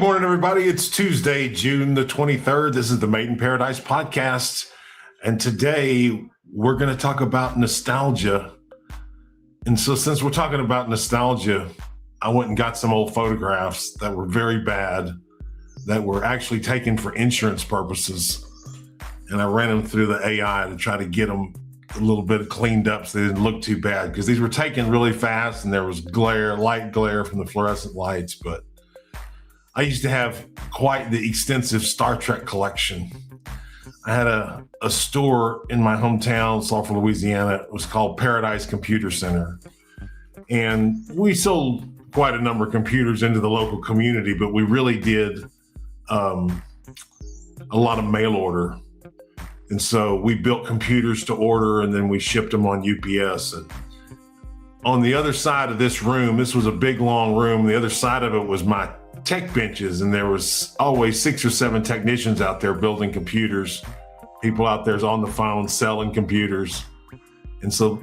morning, everybody. It's Tuesday, June the 23rd. This is the Made in Paradise podcast. And today we're going to talk about nostalgia. And so since we're talking about nostalgia, I went and got some old photographs that were very bad, that were actually taken for insurance purposes. And I ran them through the AI to try to get them a little bit cleaned up so they didn't look too bad, because these were taken really fast and there was light glare from the fluorescent lights. But I used to have quite the extensive Star Trek collection. I had a store in my hometown, Sulphur, Louisiana. It was called Paradise Computer Center. And we sold quite a number of computers into the local community, but we really did a lot of mail order. And so we built computers to order and then we shipped them on UPS. And on the other side of this room, this was a big, long room. The other side of it was my tech benches, and there was always 6 or 7 technicians out there building computers. People out there's on the phone selling computers. And so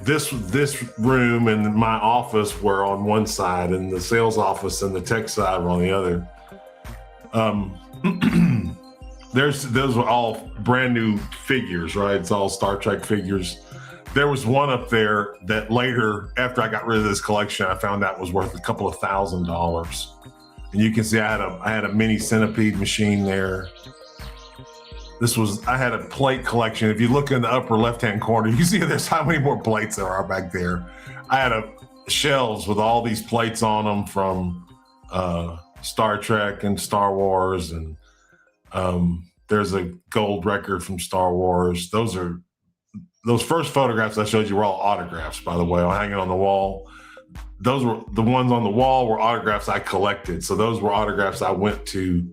this room and my office were on one side, and the sales office and the tech side were on the other. Those were all brand new figures, right? It's all Star Trek figures. There was one up there that later, after I got rid of this collection, I found out was worth a couple of $1,000s. And you can see I had a mini centipede machine there. I had a plate collection. If you look in the upper left-hand corner, you see there's how many more plates there are back there. I had shelves with all these plates on them from Star Trek and Star Wars, and there's a gold record from Star Wars. Those first photographs I showed you were all autographs, by the way, hanging on the wall. Those were the ones on the wall were autographs I collected. So those were autographs I went to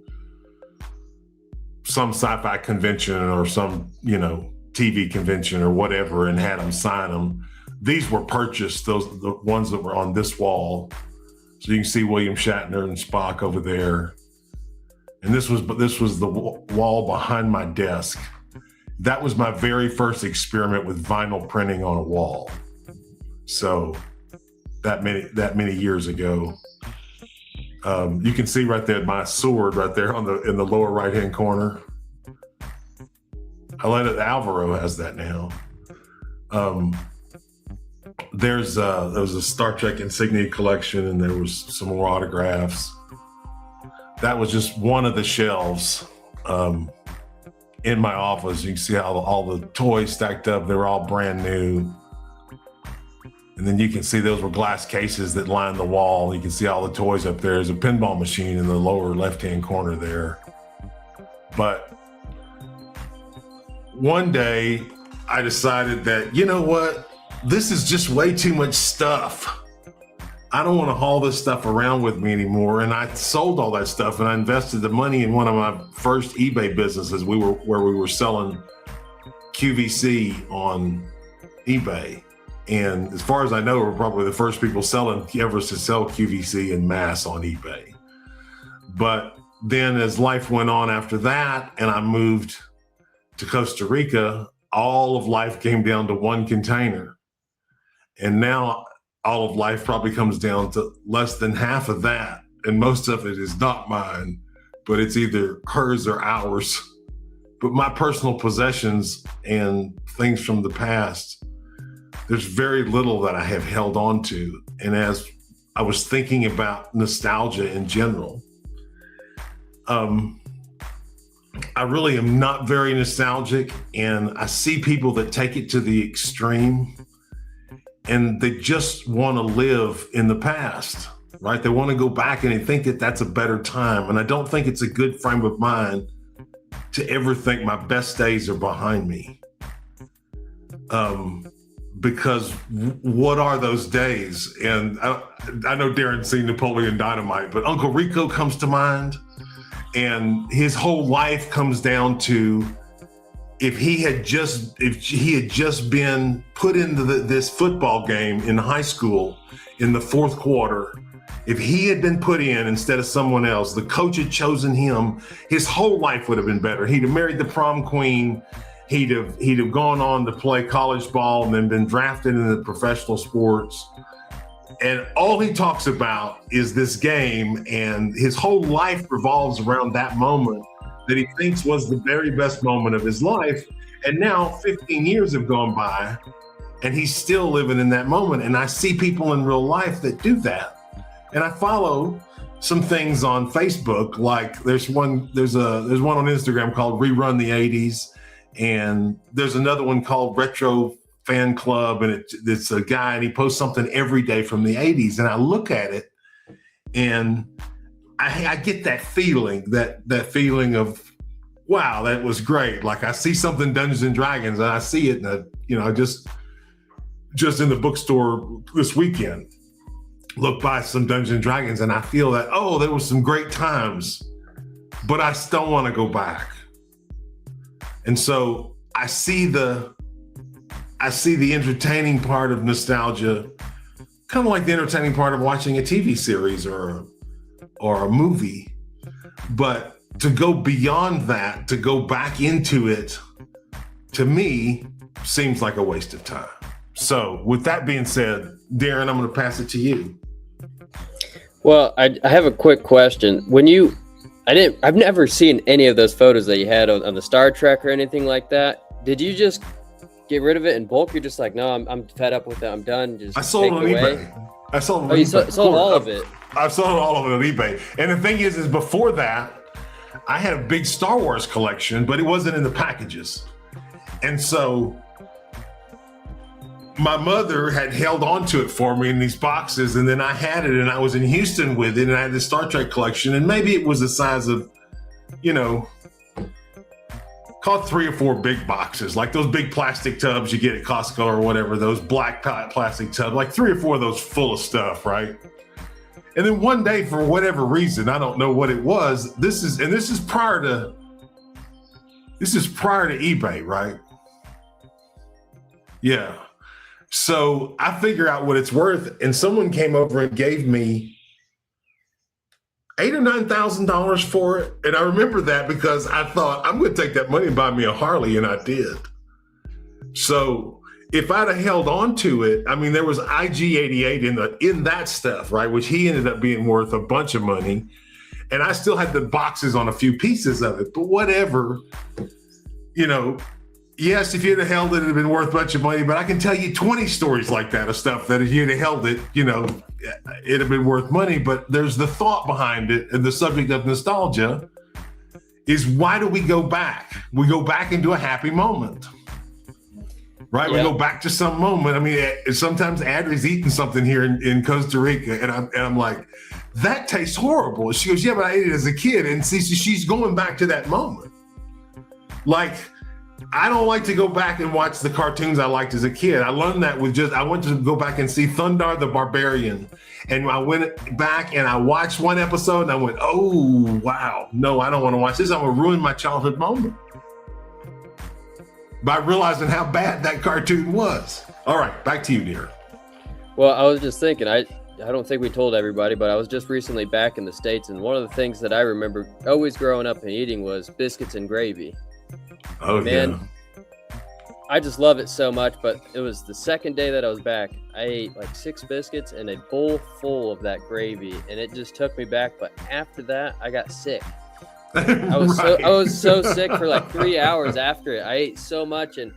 some sci-fi convention or some, TV convention or whatever and had them sign them. These were purchased, the ones that were on this wall. So you can see William Shatner and Spock over there. And this was the wall behind my desk. That was my very first experiment with vinyl printing on a wall. So that many years ago. You can see right there my sword right there in the lower right hand corner. Alvaro has that now. There was a Star Trek insignia collection, and there was some more autographs. That was just one of the shelves in my office. You can see how all the toys stacked up. They were all brand new. And then you can see those were glass cases that lined the wall. You can see all the toys up there. There's a pinball machine in the lower left-hand corner there. But one day I decided that, you know what? This is just way too much stuff. I don't want to haul this stuff around with me anymore. And I sold all that stuff, and I invested the money in one of my first eBay businesses. Where we were selling QVC on eBay. And as far as I know, we're probably the first people ever to sell QVC in mass on eBay. But then as life went on after that, and I moved to Costa Rica, all of life came down to one container. And now all of life probably comes down to less than half of that. And most of it is not mine, but it's either hers or ours. But my personal possessions and things from the past, there's very little that I have held on to. And as I was thinking about nostalgia in general, I really am not very nostalgic, and I see people that take it to the extreme and they just want to live in the past, right? They want to go back and they think that that's a better time. And I don't think it's a good frame of mind to ever think my best days are behind me. Because what are those days? And I know Darren's seen Napoleon Dynamite, but Uncle Rico comes to mind. And his whole life comes down to if he had just been put into this football game in high school in the fourth quarter, if he had been put in instead of someone else, the coach had chosen him, his whole life would have been better. He'd have married the prom queen. He'd have gone on to play college ball and then been drafted into professional sports. And all he talks about is this game, and his whole life revolves around that moment that he thinks was the very best moment of his life. And now 15 years have gone by and he's still living in that moment. And I see people in real life that do that. And I follow some things on Facebook, like there's one on Instagram called Rerun the 80s, and there's another one called Retro Fan Club, and it's a guy and he posts something every day from the 80s, and I look at it and I get that feeling of, wow, that was great. Like I see something Dungeons and Dragons and I see it, and just in the bookstore this weekend, look by some Dungeons and Dragons, and I feel that, oh, there was some great times, but I still want to go back. And so I see the entertaining part of nostalgia, kind of like the entertaining part of watching a TV series or a movie. But to go beyond that, to go back into it, to me, seems like a waste of time. So with that being said, Darren, I'm going to pass it to you. Well, I have a quick question. I've never seen any of those photos that you had on the Star Trek or anything like that. Did you just get rid of it in bulk? You're just like, no, I'm fed up with it. I'm done. Just I sold it on eBay. I sold it on eBay. Sold all of it. I sold all of it on eBay. And the thing is before that, I had a big Star Wars collection, but it wasn't in the packages. And so my mother had held on to it for me in these boxes, and then I had it, and I was in Houston with it, and I had this Star Trek collection, and maybe it was the size of, call it 3 or 4 big boxes, like those big plastic tubs you get at Costco or whatever, those black plastic tubs, like 3 or 4 of those full of stuff, right? And then one day, for whatever reason, I don't know what it was, this is prior to eBay, right? Yeah. So I figure out what it's worth, and someone came over and gave me $8,000 or $9,000 for it. And I remember that because I thought, I'm going to take that money and buy me a Harley, and I did. So if I'd have held on to it, I mean, there was IG-88 in that stuff, right? Which he ended up being worth a bunch of money. And I still had the boxes on a few pieces of it, but whatever, yes, if you'd have held it, it'd have been worth a bunch of money, but I can tell you 20 stories like that of stuff that if you'd have held it, it'd have been worth money. But there's the thought behind it, and the subject of nostalgia is, why do we go back? We go back into a happy moment, right? Yeah. We go back to some moment. I mean, sometimes Adri's eating something here in Costa Rica, and I'm like, that tastes horrible. She goes, yeah, but I ate it as a kid. And see, she's going back to that moment. Like, I don't like to go back and watch the cartoons I liked as a kid. I learned that I went to go back and see Thundar the Barbarian. And I went back and I watched one episode and I went, oh, wow. No, I don't want to watch this. I'm going to ruin my childhood moment by realizing how bad that cartoon was. All right, back to you, dear. Well, I was just thinking, I don't think we told everybody, but I was just recently back in the States. And one of the things that I remember always growing up and eating was biscuits and gravy. Oh, man, yeah. I just love it so much. But it was the second day that I was back. I ate like 6 biscuits and a bowl full of that gravy, and it just took me back. But after that, I got sick. I was so sick for like 3 hours after it. I ate so much, and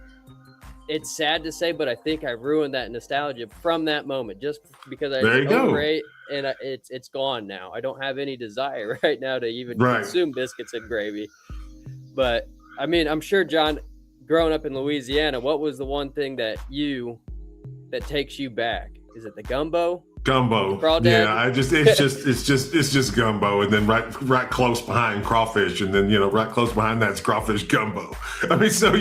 it's sad to say, but I think I ruined that nostalgia from that moment, just because I overate, and it's gone now. I don't have any desire right now to even consume biscuits and gravy. But I mean, I'm sure, John, growing up in Louisiana, what was the one thing that takes you back? Is it the gumbo? Gumbo. Yeah, it's just gumbo, and then right close behind crawfish, and then right close behind that's crawfish gumbo. I mean, so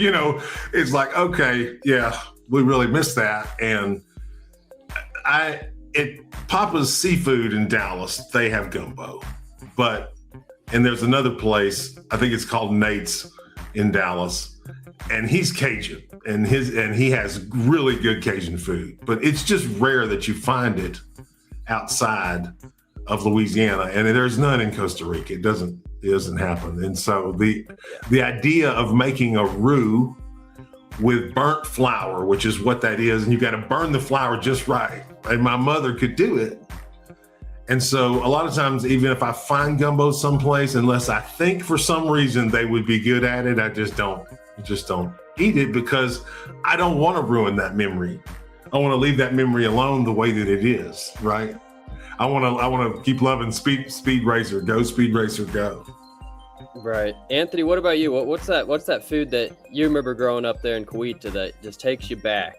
it's like, okay, yeah, we really missed that. And Papa's Seafood in Dallas, they have gumbo, and there's another place, I think it's called Nate's in Dallas, and he's Cajun, and he has really good Cajun food, but it's just rare that you find it outside of Louisiana, and there's none in Costa Rica. It doesn't happen. And so the idea of making a roux with burnt flour, which is what that is. And you got to burn the flour just right. And my mother could do it. And so a lot of times, even if I find gumbo someplace, unless I think for some reason they would be good at it, I just don't eat it because I don't want to ruin that memory. I want to leave that memory alone the way that it is, right? I want to keep loving Speed Racer, go Speed Racer, go. Right. Anthony, what about you? What's that food that you remember growing up there in Kuwaita that just takes you back?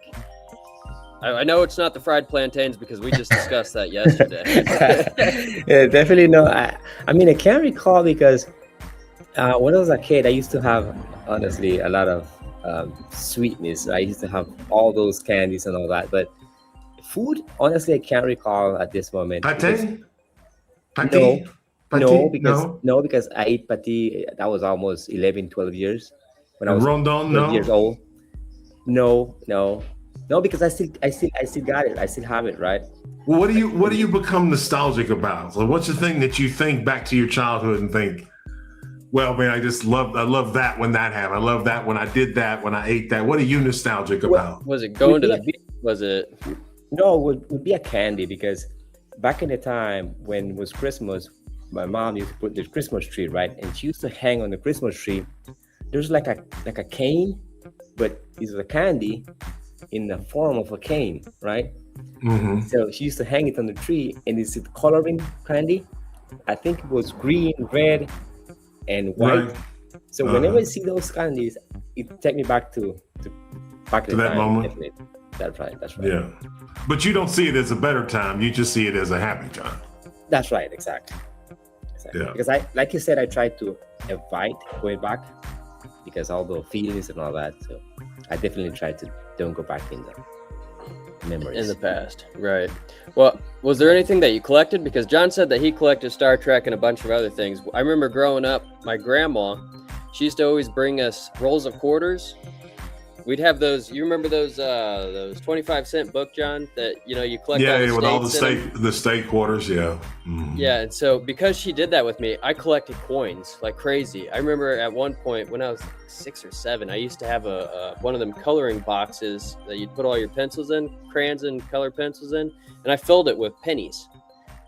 I know it's not the fried plantains because we just discussed that yesterday. Yeah, definitely no. I mean, I can't recall because when I was a kid, I used to have, honestly, a lot of sweetness. I used to have all those candies and all that. But food, honestly, I can't recall at this moment. Pate? No, because I ate pati. That was almost 11, 12 years when I was Rondon, 12 years old. No, because I still got it. I still have it, right? Well, what do you become nostalgic about? So what's the thing that you think back to your childhood and think, well, man, I love that when that happened. I love that when I did that, when I ate that. What are you nostalgic about? Was it going to the beach? Was it? No, would be a candy because back in the time when it was Christmas, my mom used to put the Christmas tree, right? And she used to hang on the Christmas tree. There's like a cane, but it's a candy in the form of a cane, right? Mm-hmm. So she used to hang it on the tree, and it's coloring candy. I think it was green, red, and white. Right. So whenever I see those candies, it take me back to back in the that time. moment. Definitely. That's right. Yeah, but you don't see it as a better time. You just see it as a happy time. That's right. Exactly. Yeah. Because like you said, I tried to avoid going back because all the feelings and all that. So I definitely tried to don't go back in the memories. In the past, right. Well, was there anything that you collected? Because John said that he collected Star Trek and a bunch of other things. I remember growing up, my grandma, she used to always bring us rolls of quarters. We'd have those. You remember those 25-cent book, John? That you collect. Yeah, all the with all the steaks steak quarters. Yeah. Mm-hmm. Yeah, and so because she did that with me, I collected coins like crazy. I remember at one point when I was 6 or 7, I used to have one of them coloring boxes that you'd put all your pencils in, crayons and color pencils in, and I filled it with pennies.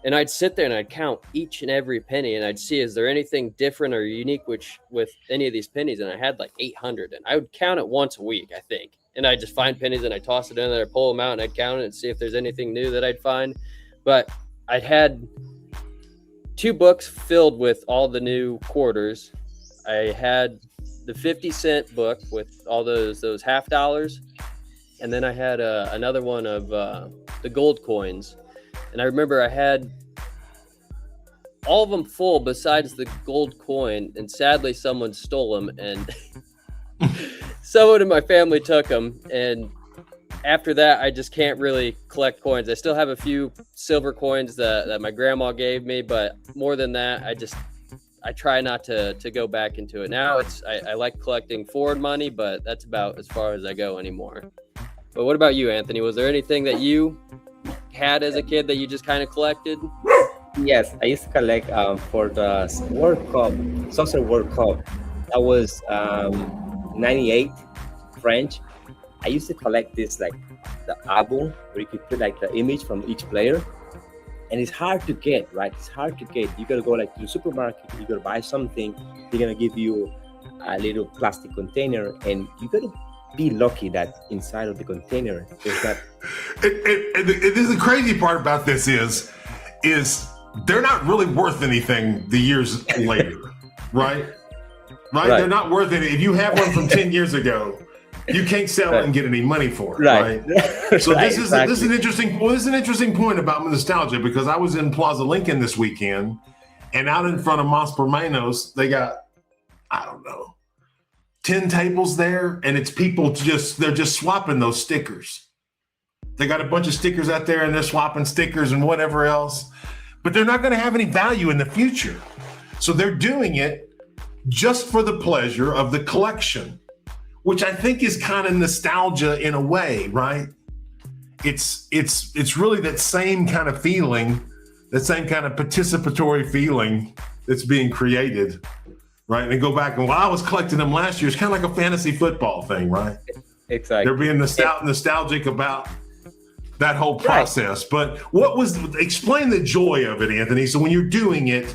And I'd sit there and I'd count each and every penny, and I'd see, is there anything different or unique with any of these pennies? And I had like 800, and I would count it once a week, I think. And I'd just find pennies and I'd toss it in there, pull them out, and I'd count it and see if there's anything new that I'd find. But I'd had 2 books filled with all the new quarters. I had the 50-cent book with all those half dollars. And then I had another one of the gold coins. And I remember I had all of them full besides the gold coin. And sadly, someone stole them. And someone in my family took them. And after that, I just can't really collect coins. I still have a few silver coins that my grandma gave me. But more than that, I try not to go back into it. Now I like collecting foreign money, but that's about as far as I go anymore. But what about you, Anthony? Was there anything that you had as a kid that you just kind of collected? Yes, I used to collect for the World Cup, Soccer World Cup. That was 98 French. I used to collect this like the album where you could put like the image from each player. And it's hard to get, right? It's hard to get. You gotta go like to the supermarket, you gotta buy something, they're gonna give you a little plastic container, and you gotta be lucky that inside of the container there's not. The crazy part about this is they're not really worth anything the years later, right? They're not worth it. If you have one from 10 years ago, you can't sell it and get any money for it, right? So this is an interesting point about nostalgia, because I was in Plaza Lincoln this weekend, and out in front of Mas Permenos, they got, I don't know, 10 tables there, and it's people they're just swapping those stickers. They got a bunch of stickers out there and they're swapping stickers and whatever else, but they're not going to have any value in the future. So they're doing it just for the pleasure of the collection, which I think is kind of nostalgia in a way, right? It's really that same kind of feeling, that same kind of participatory feeling that's being created, right? And go back, and while I was collecting them last year, it's kind of like a fantasy football thing, right? exactly. They're being nostalgic about that whole process. Right. But explain the joy of it, Anthony. So when you're doing it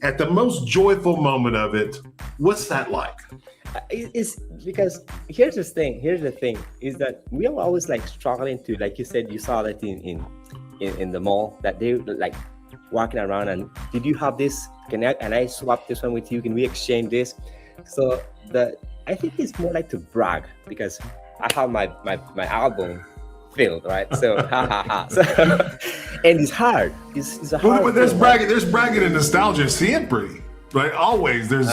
at the most joyful moment of it, what's that like? It's because here's the thing is that we are always like struggling to, like you said, you saw that in the mall, that they like walking around and, did you have this? Can I swap this one with you? Can we exchange this? So I think it's more like to brag, because I have my album filled, right? So So, and it's hard. It's a hard. But there's bragging and nostalgia siempre. Right, always there's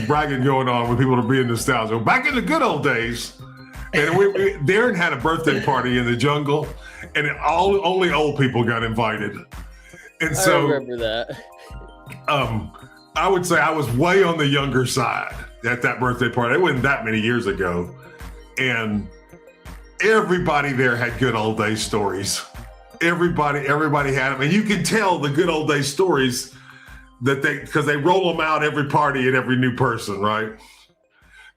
bragging going on when people are being nostalgic. Back in the good old days, and Darren had a birthday party in the jungle, and only old people got invited. And so I remember that. I would say I was way on the younger side at that birthday party. It wasn't that many years ago, and everybody there had good old days stories. Everybody had them, and you can tell the good old days stories because they roll them out every party and every new person, right?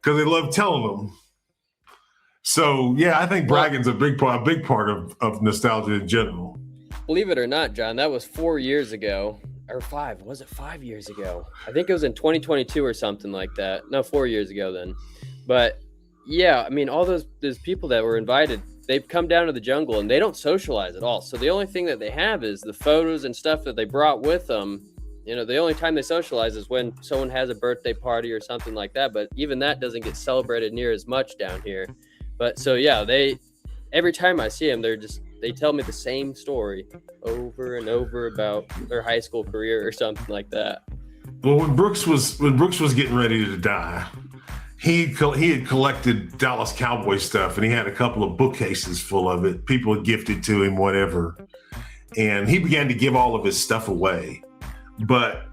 Because they love telling them. So yeah, I think bragging's a big part of nostalgia in general. Believe it or not, John, that was 4 years ago, or 5. Was it 5 years ago? I think it was in 2022 or something like that. No, 4 years ago then. But yeah, I mean, all those people that were invited, they've come down to the jungle and they don't socialize at all. So the only thing that they have is the photos and stuff that they brought with them. You know, the only time they socialize is when someone has a birthday party or something like that. But even that doesn't get celebrated near as much down here. But so, yeah, every time I see them, they tell me the same story over and over about their high school career or something like that. Well, when Brooks was getting ready to die, he had collected Dallas Cowboy stuff, and he had a couple of bookcases full of it. People had gifted to him, whatever. And he began to give all of his stuff away. But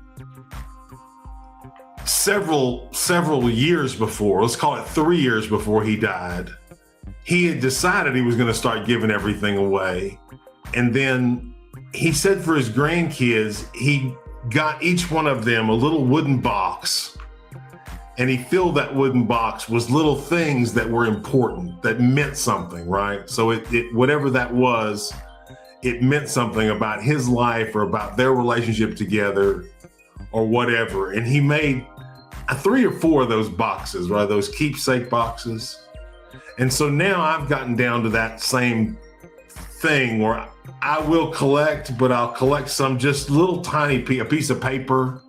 several years before, let's call it 3 years before he died, he had decided he was going to start giving everything away. And then he said for his grandkids, he got each one of them a little wooden box, and he filled that wooden box with little things that were important, that meant something, right? So it whatever that was, it meant something about his life or about their relationship together or whatever. And he made 3 or 4 of those boxes, right? Those keepsake boxes. And so now I've gotten down to that same thing where I will collect, but I'll collect some just little tiny a piece of paper,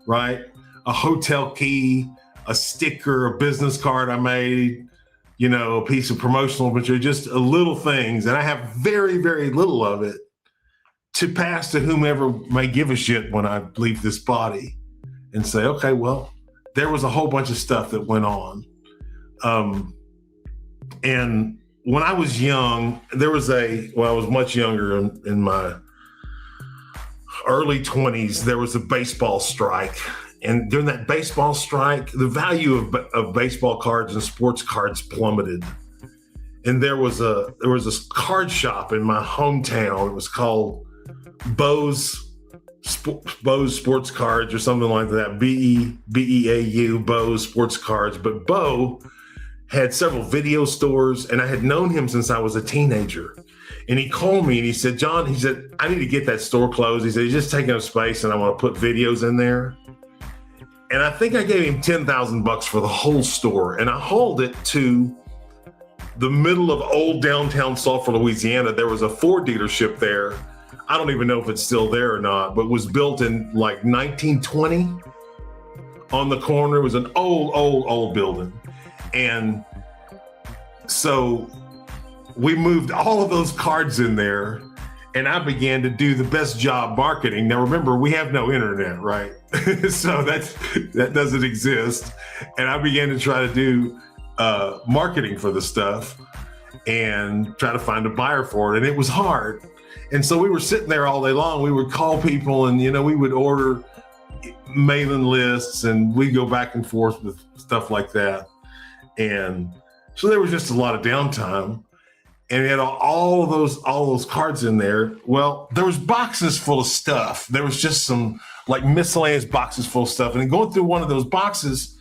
right? A hotel key, a sticker, a business card I made, you know, a piece of promotional material, just little things. And I have very, very little of it to pass to whomever may give a shit when I leave this body and say, okay, well, there was a whole bunch of stuff that went on. And when I was young, I was much younger in my early 20s, there was a baseball strike. And during that baseball strike, the value of baseball cards and sports cards plummeted. And there was a card shop in my hometown. It was called Bo's Sports Cards or something like that. Beau, Bo's Sports Cards. But Bo had several video stores, and I had known him since I was a teenager. And he called me and he said, John, I need to get that store closed. He said, he's just taking up space and I want to put videos in there. And I think I gave him $10,000 for the whole store. And I hauled it to the middle of old downtown Sulphur, Louisiana. There was a Ford dealership there. I don't even know if it's still there or not, but was built in like 1920 on the corner. It was an old building. And so we moved all of those cards in there, and I began to do the best job marketing. Now, remember, we have no internet, right? So that doesn't exist. And I began to try to do marketing for the stuff and try to find a buyer for it. And it was hard. And so we were sitting there all day long. We would call people and, we would order mailing lists, and we'd go back and forth with stuff like that. And so there was just a lot of downtime. And we had all those cards in there. Well, there was boxes full of stuff. There was just some like miscellaneous boxes full of stuff. And going through one of those boxes,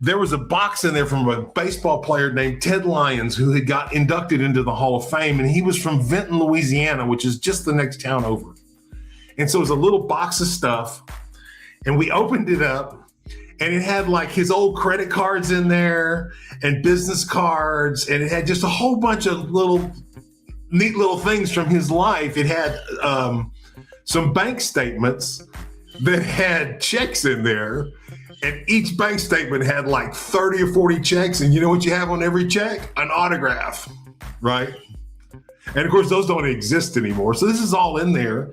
there was a box in there from a baseball player named Ted Lyons who had got inducted into the Hall of Fame, and he was from Vinton, Louisiana, which is just the next town over. And so it was a little box of stuff, and we opened it up, and it had like his old credit cards in there and business cards, and it had just a whole bunch of neat little things from his life. It had some bank statements that had checks in there, and each bank statement had like 30 or 40 checks. And you know what you have on every check? An autograph, right? And of course, those don't exist anymore. So this is all in there.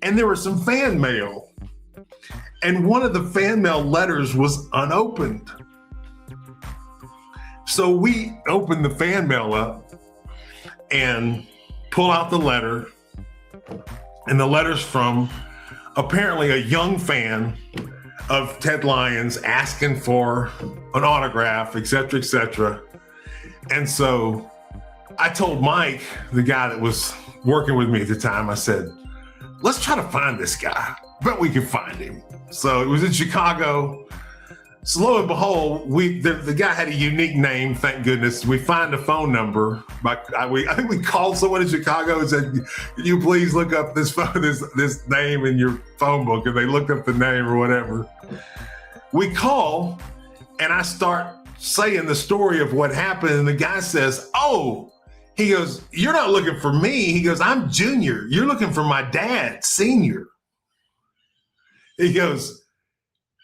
And there was some fan mail. And one of the fan mail letters was unopened. So we opened the fan mail up and pull out the letter. And the letter's from apparently a young fan of Ted Lyons asking for an autograph, et cetera, et cetera. And so I told Mike, the guy that was working with me at the time, I said, let's try to find this guy. Bet we can find him. So it was in Chicago. So lo and behold, the guy had a unique name, thank goodness. We find a phone number. I think we called someone in Chicago and said, can you please look up this name in your phone book? And they looked up the name or whatever. We call, and I start saying the story of what happened. And the guy says, oh, he goes, you're not looking for me. He goes, I'm junior. You're looking for my dad, senior. He goes,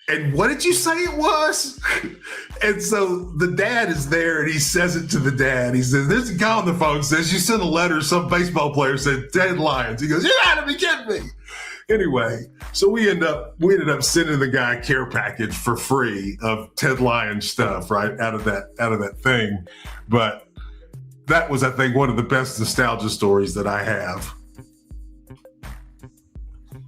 and what did you say it was? And so the dad is there, and he says it to the dad. He says, there's a guy on the phone says, you sent a letter, some baseball player said, Ted Lyons. He goes, you gotta be kidding me. Anyway, so we ended up sending the guy a care package for free of Ted Lyons stuff, right, out of that thing. But that was, I think, one of the best nostalgia stories that I have.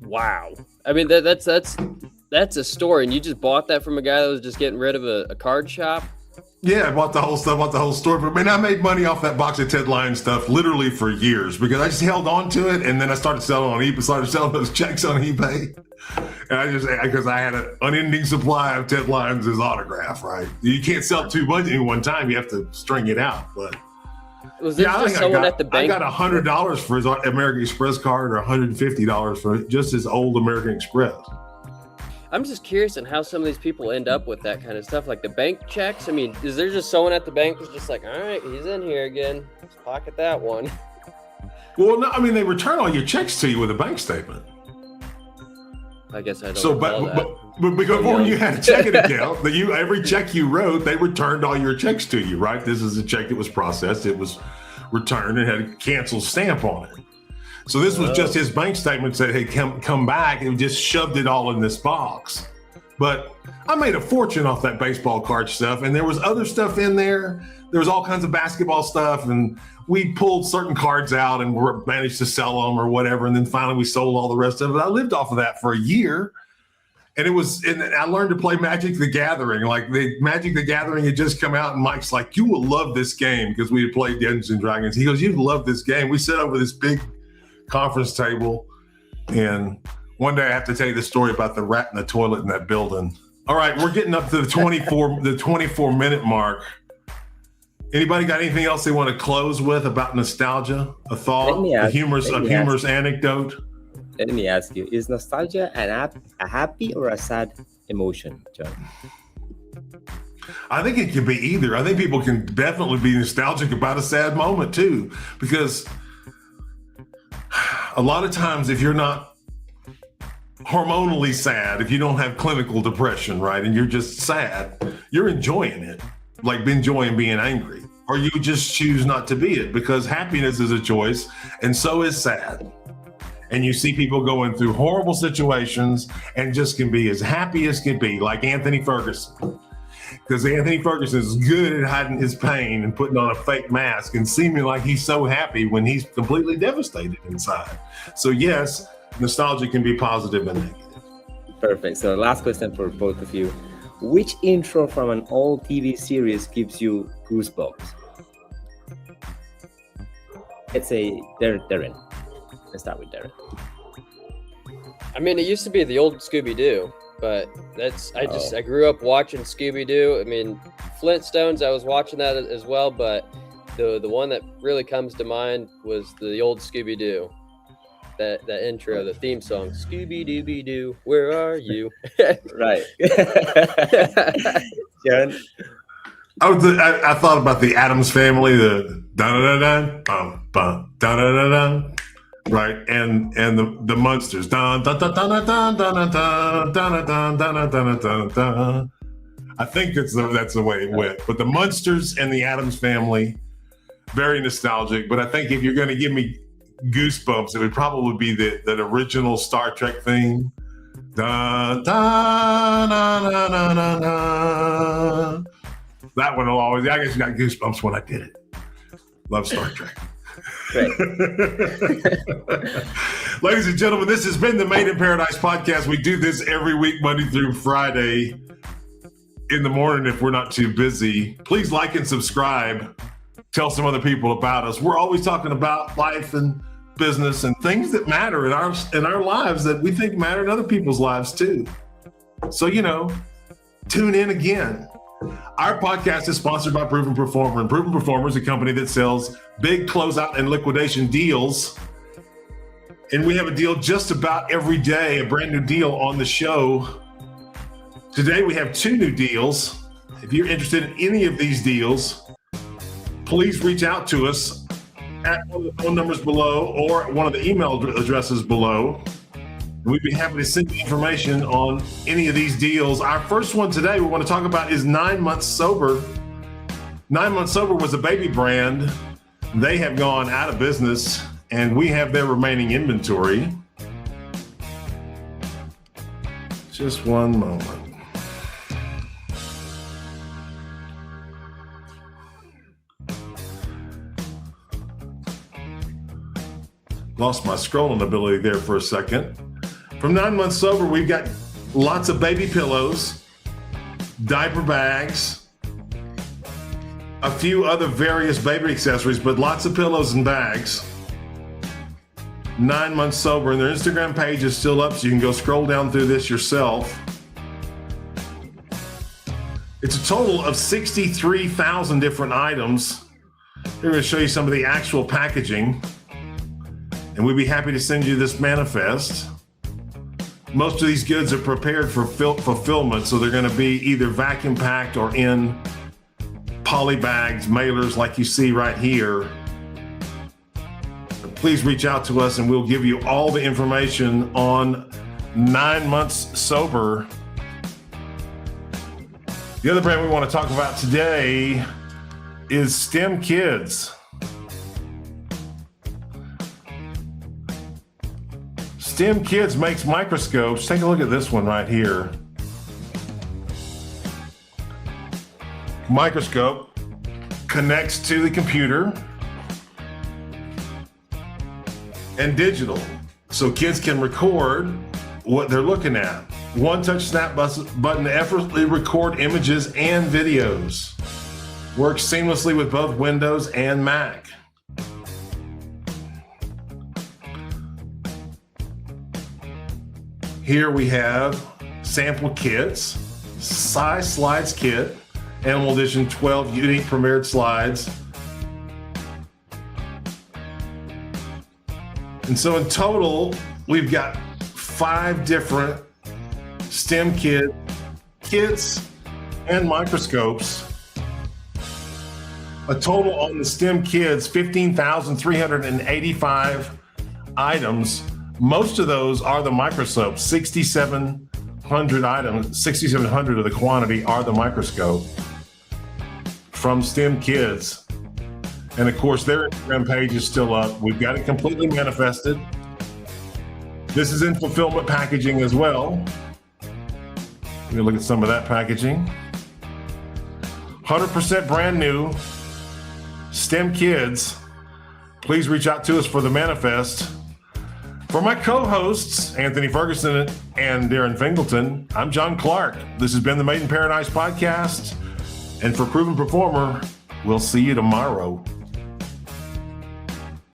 Wow. I mean, that's a story, and you just bought that from a guy that was just getting rid of a card shop? Yeah, I bought the whole stuff, bought the whole store. But man, I made money off that box of Ted Lyons stuff literally for years because I just held on to it, and then I started selling on eBay, started selling those checks on eBay. And because I had an unending supply of Ted Lyons' autograph, right? You can't sell too much at one time. You have to string it out. But was there just someone at the bank? I got $100 for his American Express card or $150 for just his old American Express. I'm just curious on how some of these people end up with that kind of stuff, like the bank checks. I mean, is there just someone at the bank who's just like, all right, he's in here again. Let's pocket that one. Well, no, I mean, they return all your checks to you with a bank statement. I guess I don't so, but before you had a checking account, every check you wrote, they returned all your checks to you, right? This is a check that was processed. It was returned and had a canceled stamp on it. So this was just his bank statement said, hey, come back, and just shoved it all in this box. But I made a fortune off that baseball card stuff, and there was other stuff in there. There was all kinds of basketball stuff, and we pulled certain cards out and managed to sell them or whatever, and then finally we sold all the rest of it. I lived off of that for a year, and I learned to play Magic the Gathering. Like the Magic the Gathering had just come out, and Mike's like, you will love this game, because we had played Dungeons and Dragons. He goes, you'd love this game. We sat over this big conference table, and one day I have to tell you the story about the rat in the toilet in that building. All right, we're getting up to the 24-minute mark. Anybody got anything else they want to close with about nostalgia? A thought, a humorous anecdote? Let me ask you: is nostalgia a happy or a sad emotion, John? I think it can be either. I think people can definitely be nostalgic about a sad moment too, because a lot of times, if you're not hormonally sad, if you don't have clinical depression, right, and you're just sad, you're enjoying it, like enjoying being angry, or you just choose not to be it, because happiness is a choice, and so is sad. And you see people going through horrible situations and just can be as happy as can be, like Anthony Ferguson. Because Anthony Ferguson is good at hiding his pain and putting on a fake mask and seeming like he's so happy when he's completely devastated inside. So yes, nostalgia can be positive and negative. Perfect. So last question for both of you. Which intro from an old TV series gives you goosebumps? Let's say Darren. Let's start with Darren. I mean, it used to be the old Scooby-Doo. But I grew up watching Scooby-Doo. I mean, Flintstones, I was watching that as well, but the one that really comes to mind was the old Scooby-Doo. That intro, the theme song, Scooby-Dooby-Doo, where are you? Right. John? I thought about the Addams Family, the da-da-da-da, bum, bum, da-da-da-da, right? And the Munsters. Dun, dun, dun, dun, dun, dun, dun, dun, dun, dun, dun, dun, dun. I think that's the way it went. But the Munsters and the Addams Family, very nostalgic. But I think if you're going to give me goosebumps, it would probably be that original Star Trek theme. Dun, dun, dun, dun, dun, dun, dun. That one will always, I guess you got goosebumps when I did it. Love Star Trek. Great. Ladies and gentlemen, this has been the Made in Paradise podcast. We do this every week, Monday through Friday in the morning if we're not too busy. Please like and subscribe. Tell some other people about us. We're always talking about life and business and things that matter in our lives that we think matter in other people's lives too. So, tune in again. Our podcast is sponsored by Proven Performer, and Proven Performer is a company that sells big closeout and liquidation deals. And we have a deal just about every day, a brand new deal on the show. Today we have 2 new deals. If you're interested in any of these deals, please reach out to us at one of the phone numbers below or one of the email addresses below. We'd be happy to send you information on any of these deals. Our first one today we want to talk about is 9 Months Sober. 9 Months Sober was a baby brand. They have gone out of business, and we have their remaining inventory. Just one moment. Lost my scrolling ability there for a second. From 9 Months Sober, we've got lots of baby pillows, diaper bags, a few other various baby accessories, but lots of pillows and bags. 9 Months Sober, and their Instagram page is still up, so you can go scroll down through this yourself. It's a total of 63,000 different items. We're going to show you some of the actual packaging, and we'd be happy to send you this manifest. Most of these goods are prepared for fulfillment, so they're going to be either vacuum packed or in poly bags, mailers like you see right here. Please reach out to us and we'll give you all the information on 9 Months Sober. The other brand we want to talk about today is STEM Kids. STEM Kids makes microscopes. Take a look at this one right here. Microscope connects to the computer and digital, so kids can record what they're looking at. One touch snap button to effortlessly record images and videos. Works seamlessly with both Windows and Mac. Here we have sample kits, size slides kit, Animal Edition 12 unique premiered slides. And so in total, we've got 5 different STEM kits and microscopes. A total on the STEM Kids, 15,385 items. Most of those are the microscopes. 6,700 items, 6,700 of the quantity are the microscope from STEM Kids. And of course, their Instagram page is still up. We've got it completely manifested. This is in fulfillment packaging as well. We're gonna look at some of that packaging. 100% brand new STEM Kids. Please reach out to us for the manifest. For my co-hosts, Anthony Ferguson and Darren Fingleton, I'm John Clark. This has been the Made in Paradise podcast. And for Proven Performer, we'll see you tomorrow.